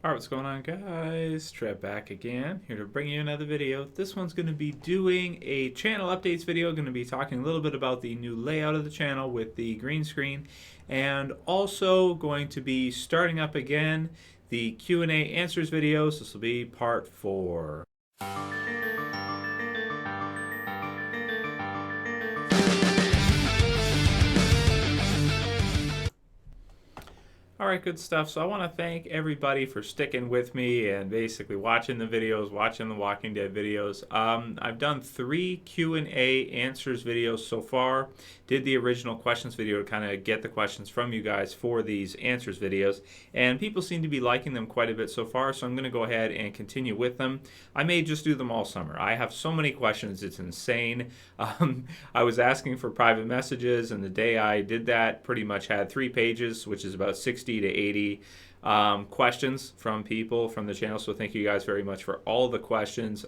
Alright, what's going on, guys? Trev back again, here to bring you another video. This one's going to be doing a channel updates video. Going to be talking a little bit about the new layout of the channel with the green screen, and also going to be starting up again the Q&A answers videos. This will be part 4. Alright, good stuff. So I want to thank everybody for sticking with me and basically watching the videos, watching the Walking Dead videos. I've done 3 Q&A answers videos so far. Did the original questions video to kind of get the questions from you guys for these answers videos. And people seem to be liking them quite a bit so far, so I'm going to go ahead and continue with them. I may just do them all summer. I have so many questions, it's insane. I was asking for private messages, and the day I did that pretty much had 3 pages, which is about 60 to 80 questions from people from the channel. So thank you guys very much for all the questions.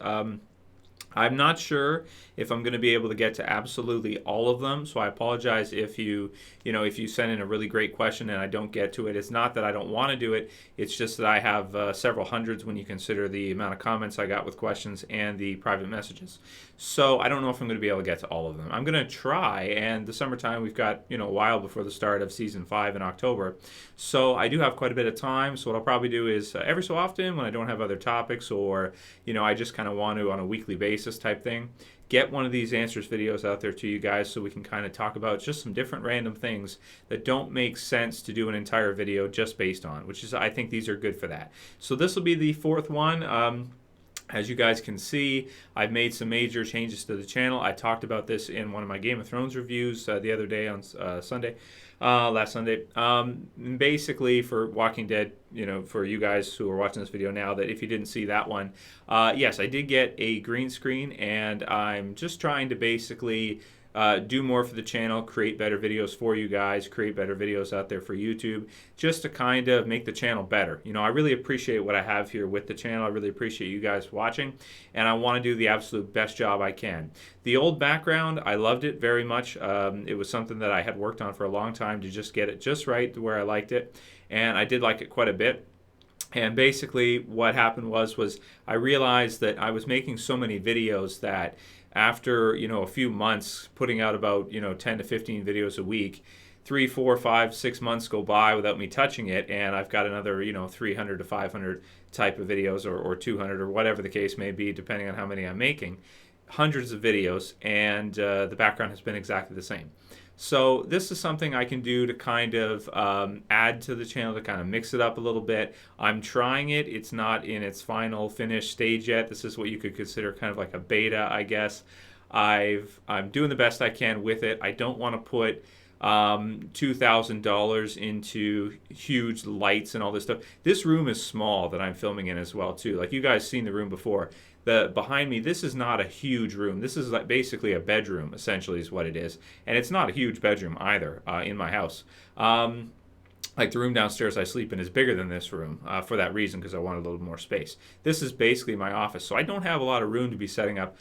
I'm not sure if I'm going to be able to get to absolutely all of them, so I apologize if you send in a really great question and I don't get to it. It's not that I don't want to do it, it's just that I have several hundreds when you consider the amount of comments I got with questions and the private messages. So I don't know if I'm going to be able to get to all of them. I'm going to try, and the summertime, we've got a while before the start of season 5 in October, so I do have quite a bit of time. So what I'll probably do is every so often when I don't have other topics, or I just kind of want to on a weekly basis type thing, get one of these answers videos out there to you guys so we can kind of talk about just some different random things that don't make sense to do an entire video just based on, which is, I think these are good for that. So this will be the 4th one. As you guys can see, I've made some major changes to the channel. I talked about this in one of my Game of Thrones reviews the other day on last Sunday. Basically, for Walking Dead, for you guys who are watching this video now, that if you didn't see that one, yes, I did get a green screen, and I'm just trying to basically do more for the channel, create better videos for you guys, create better videos out there for YouTube, just to kind of make the channel better. I really appreciate what I have here with the channel. I really appreciate you guys watching, and I want to do the absolute best job I can. The old background, I loved it very much. It was something that I had worked on for a long time to just get it just right to where I liked it, and I did like it quite a bit. And basically what happened was I realized that I was making so many videos that after a few months putting out about 10 to 15 videos a week, 3, 4, 5, 6 months go by without me touching it, and I've got another 300 to 500 type of videos, or 200, or whatever the case may be, depending on how many I'm making. Hundreds of videos, and the background has been exactly the same. So this is something I can do to kind of add to the channel, to kind of mix it up a little bit. I'm trying it. It's not in its final finished stage yet. This is what you could consider kind of like a beta, I guess. I'm doing the best I can with it. I don't want to put $2,000 into huge lights and all this stuff. This room is small that I'm filming in as well too. Like, you guys seen the room before. Behind me, this is not a huge room. This is like basically a bedroom, essentially, is what it is. And it's not a huge bedroom either in my house. Like, the room downstairs I sleep in is bigger than this room for that reason, because I want a little more space. This is basically my office, so I don't have a lot of room to be setting up,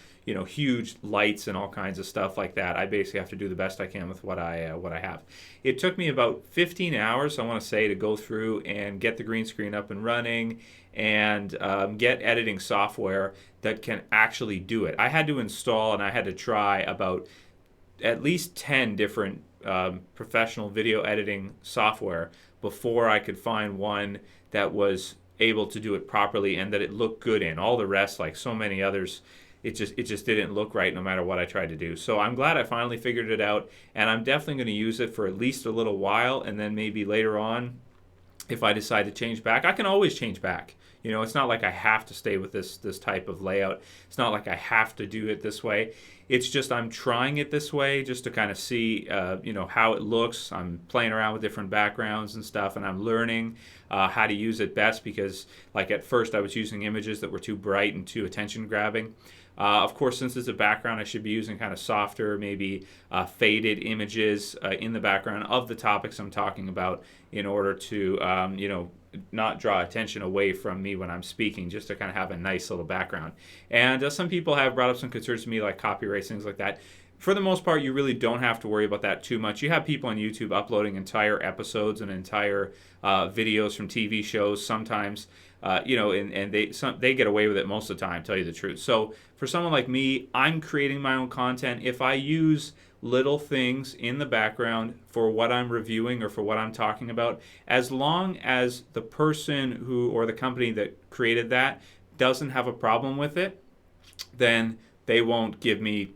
huge lights and all kinds of stuff like that. I basically have to do the best I can with what I have. It took me about 15 hours, I want to say, to go through and get the green screen up and running, and get editing software that can actually do it. I had to install, and I had to try about at least 10 different professional video editing software before I could find one that was able to do it properly and that it looked good in. All the rest, like so many others, it just didn't look right no matter what I tried to do. So I'm glad I finally figured it out, and I'm definitely going to use it for at least a little while, and then maybe later on, if I decide to change back, I can always change back. It's not like I have to stay with this type of layout. It's not like I have to do it this way. It's just I'm trying it this way just to kind of see, how it looks. I'm playing around with different backgrounds and stuff, and I'm learning how to use it best, because, like, at first I was using images that were too bright and too attention-grabbing. Of course, since it's a background, I should be using kind of softer, maybe faded images in the background of the topics I'm talking about, in order to, not draw attention away from me when I'm speaking, just to kind of have a nice little background. And some people have brought up some concerns to me, like copyright, things like that. For the most part, you really don't have to worry about that too much. You have people on YouTube uploading entire episodes and entire videos from TV shows sometimes, and they get away with it most of the time, tell you the truth. So for someone like me, I'm creating my own content. If I use little things in the background for what I'm reviewing or for what I'm talking about, as long as the person who or the company that created that doesn't have a problem with it, then they won't give me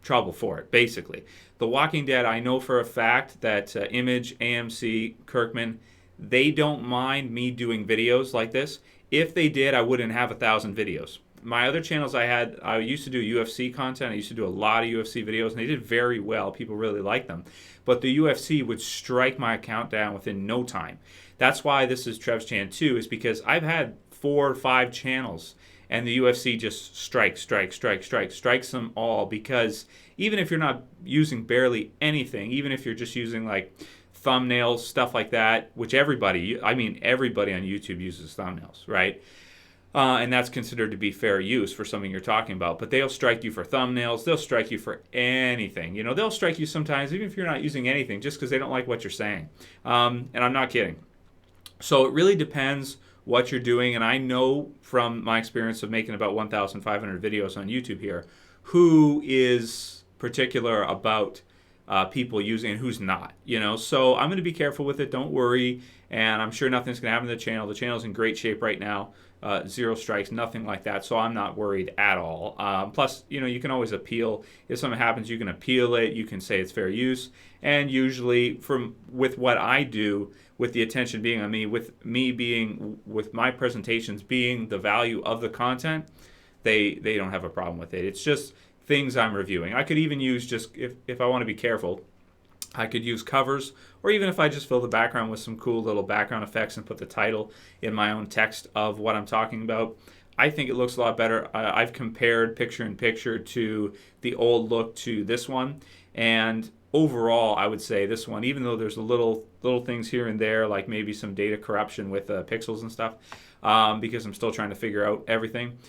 trouble for it, basically. The Walking Dead, I know for a fact that Image, AMC, Kirkman, they don't mind me doing videos like this. If they did, I wouldn't have 1,000 videos. My other channels I used to do UFC content. I used to do a lot of UFC videos, and they did very well. People really liked them. But the UFC would strike my account down within no time. That's why this is TrevsChan2, is because I've had 4 or 5 channels, and the UFC just strikes them all, because even if you're not using barely anything, even if you're just using like thumbnails, stuff like that, which everybody on YouTube uses thumbnails, right? And that's considered to be fair use for something you're talking about. But they'll strike you for thumbnails. They'll strike you for anything. They'll strike you sometimes even if you're not using anything, just because they don't like what you're saying. And I'm not kidding. So it really depends what you're doing. And I know from my experience of making about 1,500 videos on YouTube here, who is particular about people using and who's not. So I'm going to be careful with it. Don't worry. And I'm sure nothing's going to happen to the channel. The channel's in great shape right now. 0 strikes, nothing like that. So I'm not worried at all. Plus, you can always appeal. If something happens, you can appeal it. You can say it's fair use. And usually, with what I do, with the attention being on me, with my presentations being the value of the content, they don't have a problem with it. It's just things I'm reviewing. I could even use, just if I want to be careful, I could use covers, or even if I just fill the background with some cool little background effects and put the title in my own text of what I'm talking about. I think it looks a lot better. I've compared picture in picture to the old look to this one, and overall I would say this one, even though there's little things here and there, like maybe some data corruption with pixels and stuff, because I'm still trying to figure out everything.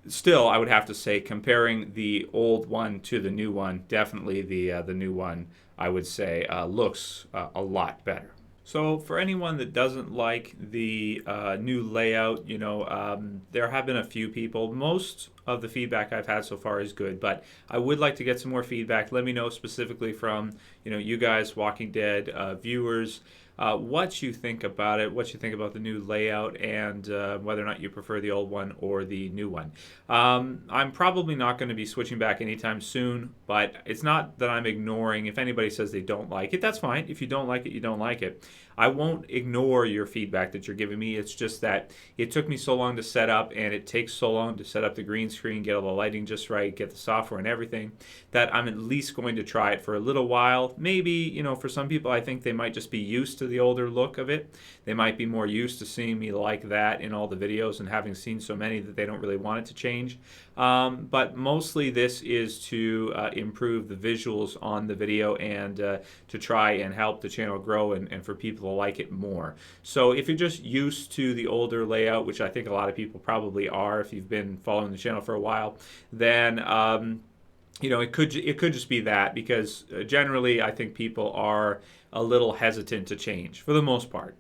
Still, I would have to say, comparing the old one to the new one, definitely the new one, I would say, looks a lot better. So for anyone that doesn't like the new layout, there have been a few people. Most of the feedback I've had so far is good, but I would like to get some more feedback. Let me know specifically from you guys, Walking Dead viewers, what you think about it, what you think about the new layout, and whether or not you prefer the old one or the new one. I'm probably not going to be switching back anytime soon, but it's not that I'm ignoring. If anybody says they don't like it, that's fine. If you don't like it, you don't like it. I won't ignore your feedback that you're giving me. It's just that it took me so long to set up, and it takes so long to set up the green screen, get all the lighting just right, get the software and everything, that I'm at least going to try it for a little while. Maybe, for some people, I think they might just be used to the older look of it. They might be more used to seeing me like that in all the videos and having seen so many that they don't really want it to change. But mostly this is to improve the visuals on the video and to try and help the channel grow and for people to like it more. So if you're just used to the older layout, which I think a lot of people probably are if you've been following the channel for a while, then it could just be that, because generally I think people are a little hesitant to change for the most part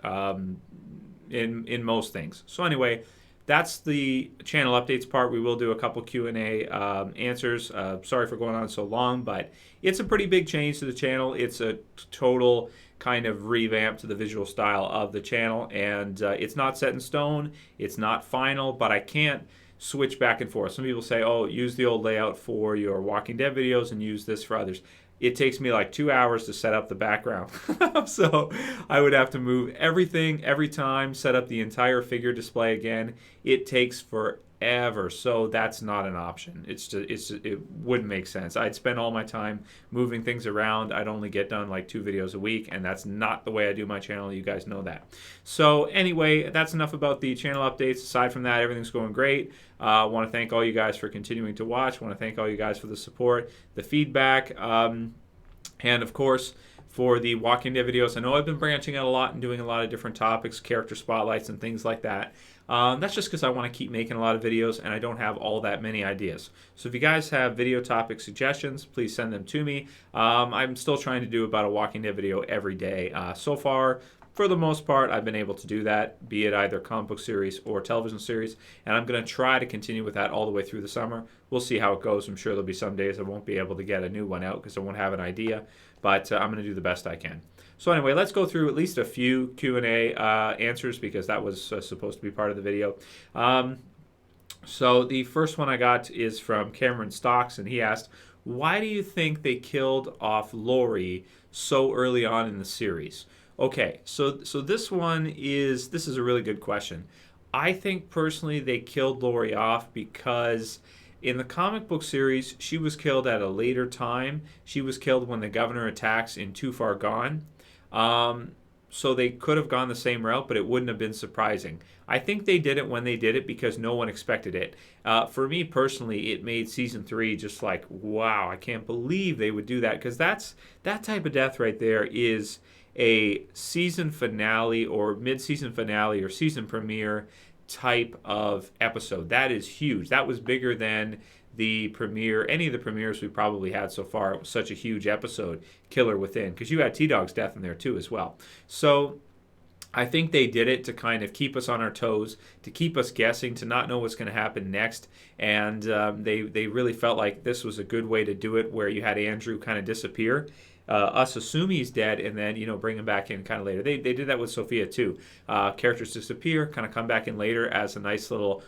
in most things. So anyway, that's the channel updates part. We will do a couple Q&A answers. Sorry for going on so long, but it's a pretty big change to the channel. It's a total kind of revamp to the visual style of the channel, and it's not set in stone. It's not final, but I can't switch back and forth. Some people say, oh, use the old layout for your Walking Dead videos and use this for others. It takes me like 2 hours to set up the background. So I would have to move everything every time, set up the entire figure display again. It takes forever. So that's not an option. It wouldn't make sense. I'd spend all my time moving things around. I'd only get done like 2 videos a week, and that's not the way I do my channel. You guys know that. So anyway, that's enough about the channel updates. Aside from that, everything's going great. I want to thank all you guys for continuing to watch. I want to thank all you guys for the support, the feedback, and of course, for the Walking Dead videos. I know I've been branching out a lot and doing a lot of different topics, character spotlights and things like that. That's just because I want to keep making a lot of videos and I don't have all that many ideas. So if you guys have video topic suggestions, please send them to me. I'm still trying to do about a Walking Dead video every day. So far, for the most part, I've been able to do that, be it either comic book series or television series, and I'm going to try to continue with that all the way through the summer. We'll see how it goes. I'm sure there'll be some days I won't be able to get a new one out because I won't have an idea, but I'm going to do the best I can. So anyway, let's go through at least a few Q&A answers because that was supposed to be part of the video. So the first one I got is from Cameron Stocks, and he asked, why do you think they killed off Lori so early on in the series? Okay, so this is a really good question. I think personally they killed Lori off because in the comic book series, she was killed at a later time. She was killed when the governor attacks in Too Far Gone. So they could have gone the same route, but it wouldn't have been surprising. I think they did it when they did it because no one expected it. For me personally, it made season 3 just like, wow, I can't believe they would do that, because that type of death right there is a season finale or mid-season finale or season premiere type of episode. That is huge. That was bigger than the premiere, any of the premieres we probably had so far. It was such a huge episode, Killer Within, because you had T-Dog's death in there too as well. So I think they did it to kind of keep us on our toes, to keep us guessing, to not know what's going to happen next. And they really felt like this was a good way to do it, where you had Andrew kind of disappear. Us assume he's dead and then, bring him back in kind of later. They did that with Sophia too. Characters disappear, kind of come back in later as a nice little,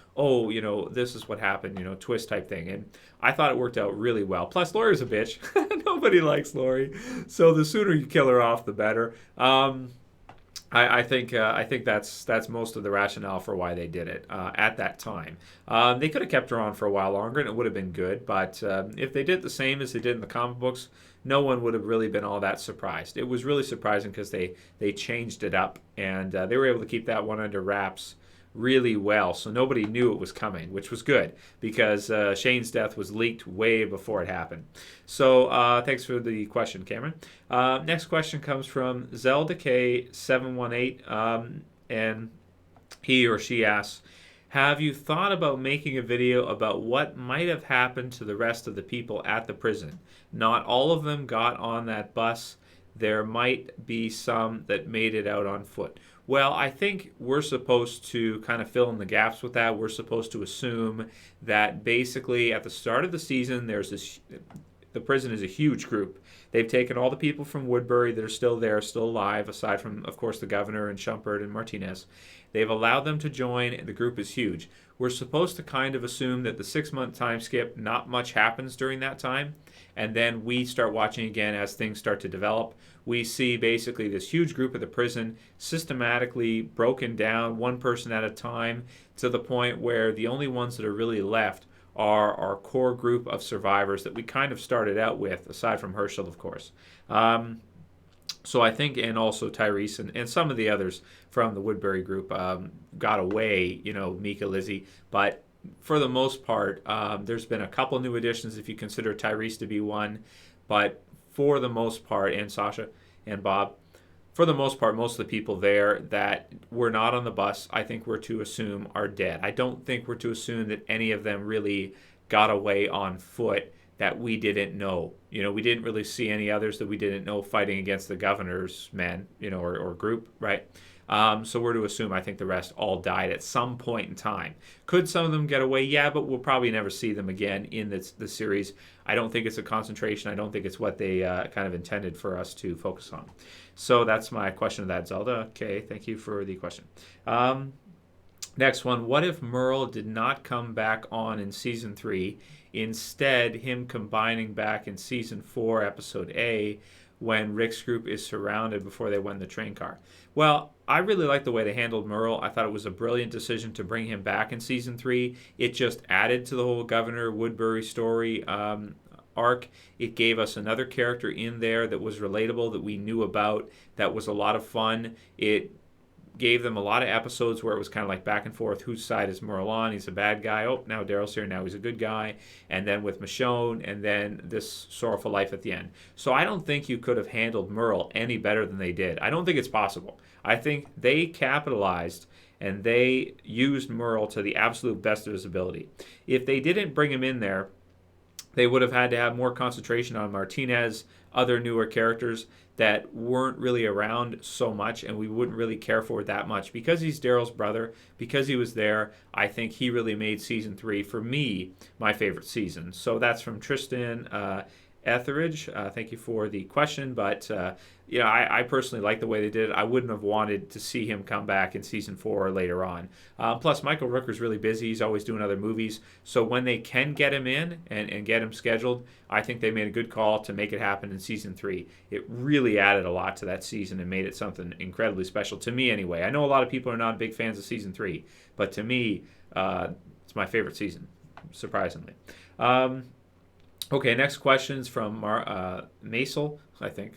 this is what happened, twist type thing. And I thought it worked out really well. Plus, Lori's a bitch. Nobody likes Lori. So the sooner you kill her off, the better. I think that's most of the rationale for why they did it at that time. They could have kept her on for a while longer and it would have been good, but if they did the same as they did in the comic books, no one would have really been all that surprised. It was really surprising because they changed it up, and they were able to keep that one under wraps really well, so nobody knew it was coming, which was good because Shane's death was leaked way before it happened. So thanks for the question, Cameron. Next question comes from ZeldK718, and he or she asks, have you thought about making a video about what might have happened to the rest of the people at the prison? Not all of them got on that bus. There might be some that made it out on foot. Well, I think we're supposed to kind of fill in the gaps with that. We're supposed to assume that basically at the start of the season, the prison is a huge group. They've taken all the people from Woodbury that are still there, still alive, aside from, of course, the governor and Shumpert and Martinez. They've allowed them to join, and the group is huge. We're supposed to kind of assume that the 6-month time skip, not much happens during that time, and then we start watching again as things start to develop. We see basically this huge group of the prison systematically broken down, one person at a time, to the point where the only ones that are really left are our core group of survivors that we kind of started out with, aside from Herschel, of course. So I think, and also Tyrese and some of the others from the Woodbury group got away, Mika, Lizzie. But for the most part, there's been a couple new additions if you consider Tyrese to be one. But for the most part, and Sasha and Bob, for the most part, most of the people there that were not on the bus, I think we're to assume are dead. I don't think we're to assume that any of them really got away on foot that we didn't know. We didn't really see any others that we didn't know fighting against the governor's men, or group, right? So we're to assume, I think the rest all died at some point in time. Could some of them get away? Yeah, but we'll probably never see them again in the series. I don't think it's a concentration. I don't think it's what they kind of intended for us to focus on. So that's my question to that, Zelda. Okay, thank you for the question. Next one, what if Merle did not come back on in Season 3, instead him combining back in Season 4, Episode A, when Rick's group is surrounded before they went in the train car? Well, I really like the way they handled Merle. I thought it was a brilliant decision to bring him back in Season 3. It just added to the whole Governor Woodbury story arc. It gave us another character in there that was relatable, that we knew about, that was a lot of fun. It gave them a lot of episodes where it was kind of like back and forth. Whose side is Merle on? He's a bad guy. Oh, now Daryl's here. Now he's a good guy. And then with Michonne, and then this sorrowful life at the end. So I don't think you could have handled Merle any better than they did. I don't think it's possible. I think they capitalized and they used Merle to the absolute best of his ability. If they didn't bring him in there, they would have had to have more concentration on Martinez, other newer characters that weren't really around so much, and we wouldn't really care for it that much. Because he's Daryl's brother, because he was there, I think he really made season 3, for me, my favorite season. So that's from Tristan Etheridge. Thank you for the question, but I personally like the way they did it. I wouldn't have wanted to see him come back in season 4 or later on. Plus, Michael Rooker's really busy. He's always doing other movies. So when they can get him in and get him scheduled, I think they made a good call to make it happen in season 3. It really added a lot to that season and made it something incredibly special, to me anyway. I know a lot of people are not big fans of season 3, but to me, it's my favorite season, surprisingly. Okay, next question's from Macell, I think.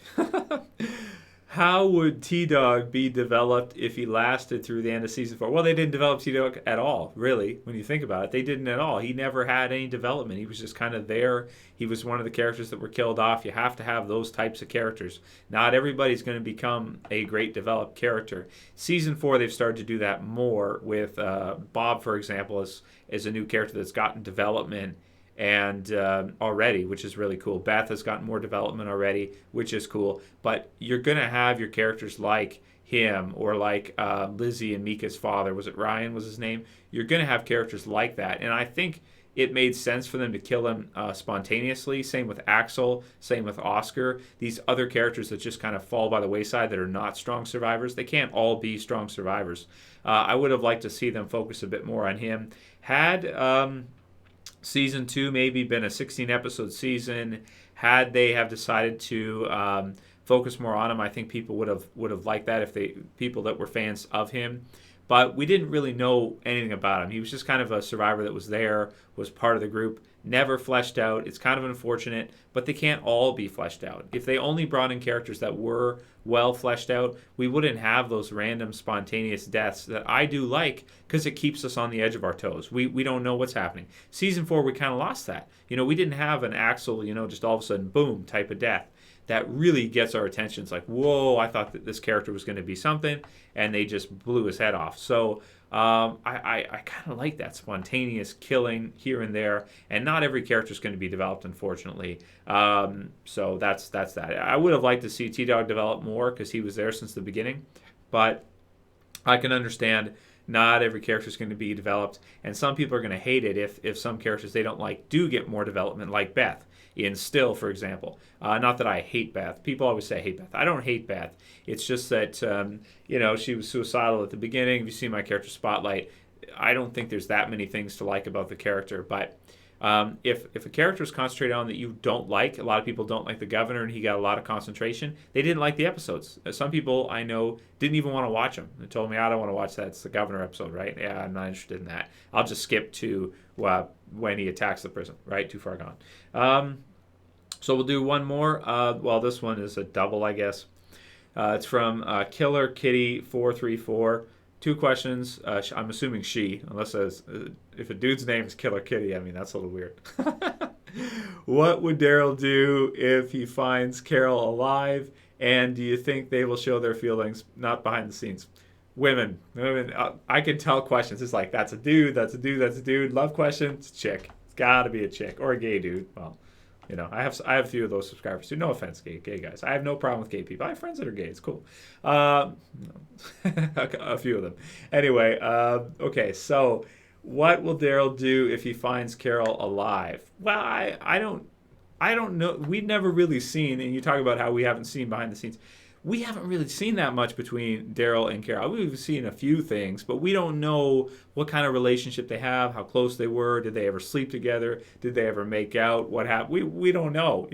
How would T-Dog be developed if he lasted through the end of season 4? Well, they didn't develop T-Dog at all, really, when you think about it. They didn't at all. He never had any development. He was just kind of there. He was one of the characters that were killed off. You have to have those types of characters. Not everybody's going to become a great developed character. Season 4, they've started to do that more with Bob, for example, is a new character that's gotten development and already, which is really cool. Beth has gotten more development already, which is cool. But you're going to have your characters like him or like Lizzie and Mika's father. Was it Ryan was his name? You're going to have characters like that. And I think it made sense for them to kill him spontaneously. Same with Axel. Same with Oscar. These other characters that just kind of fall by the wayside that are not strong survivors. They can't all be strong survivors. I would have liked to see them focus a bit more on him. Had season 2 maybe been a 16-episode season, had they have decided to focus more on him, I think people would have liked that, people that were fans of him. But we didn't really know anything about him. He was just kind of a survivor that was there, was part of the group, never fleshed out. It's kind of unfortunate, but they can't all be fleshed out. If they only brought in characters that were well fleshed out, we wouldn't have those random spontaneous deaths that I do like, because it keeps us on the edge of our toes. We don't know what's happening. Season 4, we kind of lost that. We didn't have an Axel, just all of a sudden, boom, type of death. That really gets our attention. It's like, whoa, I thought that this character was going to be something, and they just blew his head off. So I kind of like that spontaneous killing here and there, and not every character is going to be developed, unfortunately. So that's that. I would have liked to see T-Dog develop more because he was there since the beginning, but I can understand not every character is going to be developed, and some people are going to hate it if some characters they don't like do get more development, like Beth. In Still, for example. Not that I hate Beth. People always say I hate Beth. I don't hate Beth. It's just that, she was suicidal at the beginning. If you see my character Spotlight, I don't think there's that many things to like about the character. But if a character is concentrated on that you don't like, a lot of people don't like the governor, and he got a lot of concentration. They didn't like the episodes. Some people I know didn't even want to watch them. They told me, I don't want to watch that. It's the governor episode, right? Yeah, I'm not interested in that. I'll just skip to when he attacks the prison, right? Too far gone. So we'll do one more. This one is a double, I guess. It's from Killer Kitty 434. 2 questions. I'm assuming she, unless if a dude's name is Killer Kitty, I mean, that's a little weird. What would Daryl do if he finds Carol alive? And do you think they will show their feelings, not behind the scenes? Women. I can tell questions. It's like, that's a dude, that's a dude, that's a dude. Love questions, chick. It's got to be a chick. Or a gay dude. Well, I have a few of those subscribers too. No offense, gay guys. I have no problem with gay people. I have friends that are gay. It's cool. A few of them. Anyway, okay. So, what will Daryl do if he finds Carol alive? Well, I don't know. We've never really seen, and you talk about how we haven't seen behind the scenes. We haven't really seen that much between Daryl and Carol. We've seen a few things, but we don't know what kind of relationship they have, how close they were. Did they ever sleep together? Did they ever make out? What happened? We don't know.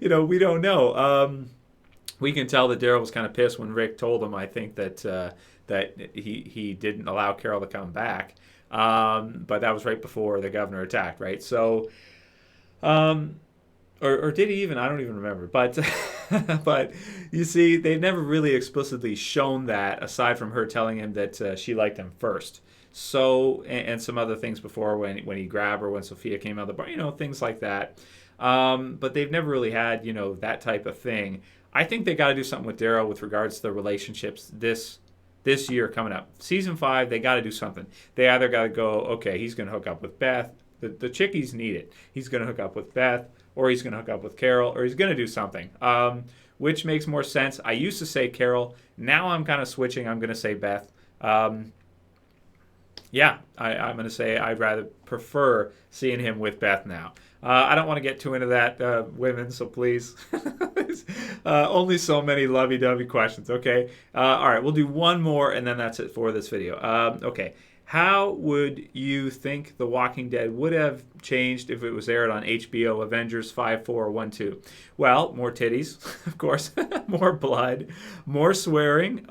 We don't know. We can tell that Daryl was kind of pissed when Rick told him, I think, that he didn't allow Carol to come back. But that was right before the governor attacked, right? So, or did he even? I don't even remember. But but you see, they've never really explicitly shown that, aside from her telling him that she liked him first. So, and some other things before when he grabbed her, when Sophia came out of the bar, things like that. But they've never really had, that type of thing. I think they got to do something with Daryl with regards to the relationships this this year coming up. Season 5, they got to do something. They either got to go, okay, he's going to hook up with Beth. The chickies need it. He's going to hook up with Beth, or he's going to hook up with Carol, or he's going to do something. Which makes more sense? I used to say Carol. Now I'm kind of switching. I'm going to say Beth. Yeah, I'm going to say I'd rather prefer seeing him with Beth now. I don't want to get too into that, women, so please. Only so many lovey-dovey questions, okay? All right, we'll do one more, and then that's it for this video. Okay, how would you think The Walking Dead would have changed if it was aired on HBO, Avengers 5, 4, 1, 2? Well, more titties, of course, more blood, more swearing.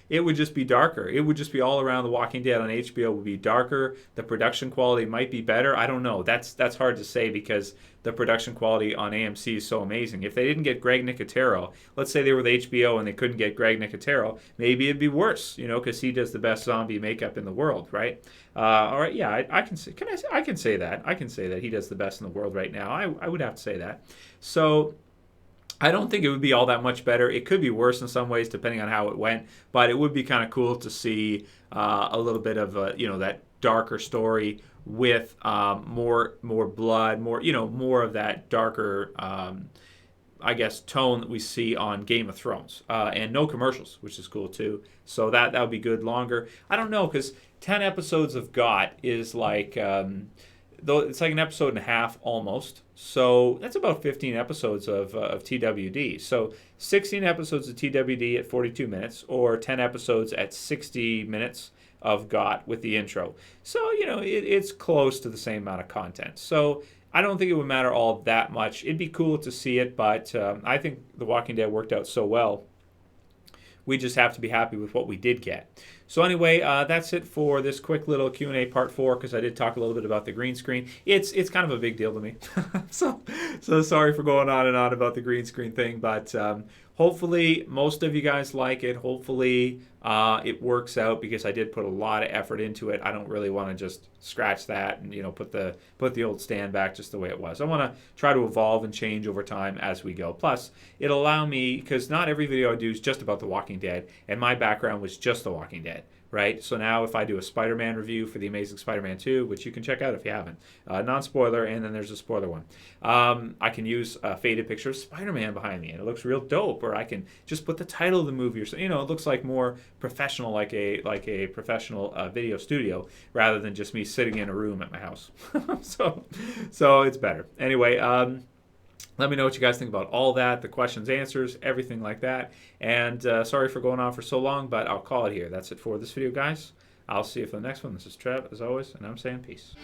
It would just be darker. It would just be all around. The Walking Dead on HBO would be darker. The production quality might be better. I don't know. That's hard to say because the production quality on AMC is so amazing. If they didn't get Greg Nicotero, let's say they were with HBO and they couldn't get Greg Nicotero, maybe it'd be worse, you know, because he does the best zombie makeup in the world, right? All right, yeah, I can say. I can say that. I can say that he does the best in the world right now. I would have to say that. So I don't think it would be all that much better. It could be worse in some ways depending on how it went, but it would be kind of cool to see a little bit of that darker story with more blood, more of that darker I guess tone that we see on Game of Thrones, and no commercials, which is cool too. So that would be good. Longer, I don't know, because 10 episodes of GOT is like though it's like an episode and a half almost. So that's about 15 episodes of TWD. So 16 episodes of TWD at 42 minutes, or 10 episodes at 60 minutes of GOT with the intro. So, it's close to the same amount of content. So I don't think it would matter all that much. It'd be cool to see it, but I think The Walking Dead worked out so well. We just have to be happy with what we did get. So anyway, that's it for this quick little Q&A part 4, because I did talk a little bit about the green screen. It's kind of a big deal to me. so sorry for going on and on about the green screen thing, but hopefully most of you guys like it. Hopefully it works out, because I did put a lot of effort into it. I don't really want to just scratch that and put the old stand back just the way it was. I want to try to evolve and change over time as we go. Plus, it'll allow me, because not every video I do is just about The Walking Dead, and my background was just The Walking Dead. Right? So now if I do a Spider-Man review for The Amazing Spider-Man 2, which you can check out if you haven't, non-spoiler, and then there's a spoiler one, I can use a faded picture of Spider-Man behind me, and it looks real dope. Or I can just put the title of the movie, or it looks like more professional, like a professional video studio, rather than just me sitting in a room at my house. so it's better. Anyway, let me know what you guys think about all that, the questions, answers, everything like that. And sorry for going on for so long, but I'll call it here. That's it for this video, guys. I'll see you for the next one. This is Trev, as always, and I'm saying peace.